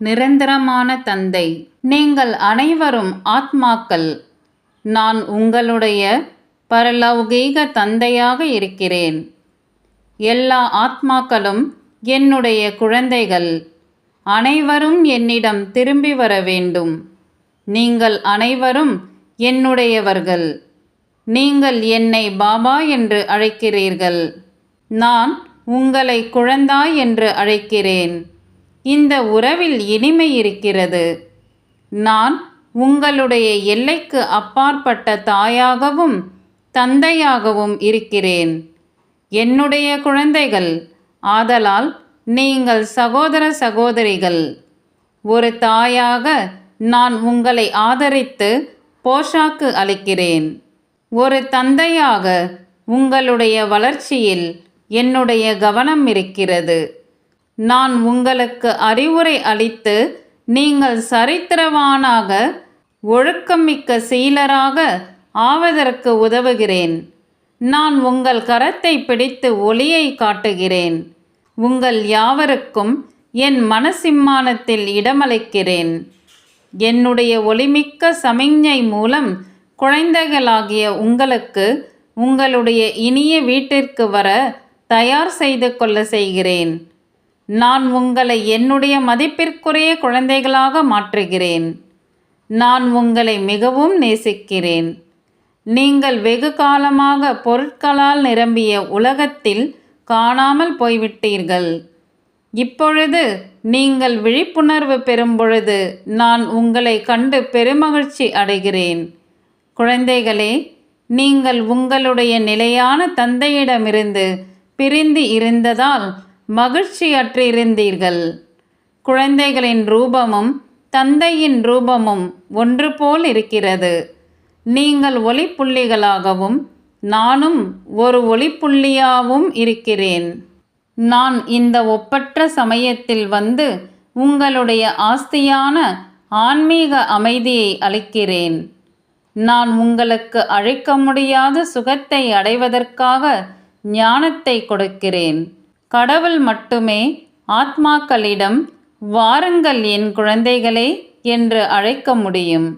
நிரந்தரமான தந்தை, நீங்கள் அனைவரும் ஆத்மாக்கள். நான் உங்களுடைய பரலௌகீக தந்தையாக இருக்கிறேன். எல்லா ஆத்மாக்களும் என்னுடைய குழந்தைகள். அனைவரும் என்னிடம் திரும்பி வர வேண்டும். நீங்கள் அனைவரும் என்னுடையவர்கள். நீங்கள் என்னை பாபா என்று அழைக்கிறீர்கள். நான் உங்களை குழந்தாய் என்று அழைக்கிறேன். இந்த உறவில் இனிமை இருக்கிறது. நான் உங்களுடைய எல்லைக்கு அப்பாற்பட்ட தாயாகவும் தந்தையாகவும் இருக்கிறேன். என்னுடைய குழந்தைகள், ஆதலால் நீங்கள் சகோதர சகோதரிகள். ஒரு தாயாக நான் உங்களை ஆதரித்து போஷாக்கு அளிக்கிறேன். ஒரு தந்தையாக உங்களுடைய வளர்ச்சியில் என்னுடைய கவனம் இருக்கிறது. நான் உங்களுக்கு அறிவுரை அளித்து நீங்கள் சரித்திரவானாக ஒழுக்கமிக்க சீலராக ஆவதற்கு உதவுகிறேன். நான் உங்கள் கரத்தை பிடித்து ஒளியை காட்டுகிறேன். உங்கள் யாவருக்கும் என் மனசிம்மானத்தில் இடமளிக்கிறேன். என்னுடைய ஒளிமிக்க சமிஞ்ஞை மூலம் குழந்தைகளாகிய உங்களுக்கு உங்களுடைய இனிய வீட்டிற்கு வர தயார் செய்து கொள்ள செய்கிறேன். நான் உங்களை என்னுடைய மதிப்பிற்குரிய குழந்தைகளாக மாற்றுகிறேன். நான் உங்களை மிகவும் நேசிக்கிறேன். நீங்கள் வெகு காலமாக பொருட்களால் நிரம்பிய உலகத்தில் காணாமல் போய்விட்டீர்கள். இப்பொழுது நீங்கள் விழிப்புணர்வு பெறும் பொழுது நான் உங்களை கண்டு பெருமகிழ்ச்சி அடைகிறேன். குழந்தைகளே, நீங்கள் உங்களுடைய நிலையான தந்தையிடமிருந்து பிரிந்து இருந்ததால் மகிழ்ச்சியற்றிருந்தீர்கள். குழந்தைகளின் ரூபமும் தந்தையின் ரூபமும் ஒன்று போல் இருக்கிறது. நீங்கள் ஒளிப்புள்ளிகளாகவும் நானும் ஒரு ஒளிப்புள்ளியாகவும் இருக்கிறேன். நான் இந்த ஒப்பற்ற சமயத்தில் வந்து உங்களுடைய ஆஸ்தியான ஆன்மீக அமைதியை அளிக்கிறேன். நான் உங்களுக்கு அழிக்க முடியாத சுகத்தை அடைவதற்காக ஞானத்தை கொடுக்கிறேன். கடவுள் மட்டுமே ஆத்மாக்களிடம் வாருங்கள் என் குழந்தைகளே என்று அழைக்க முடியும்.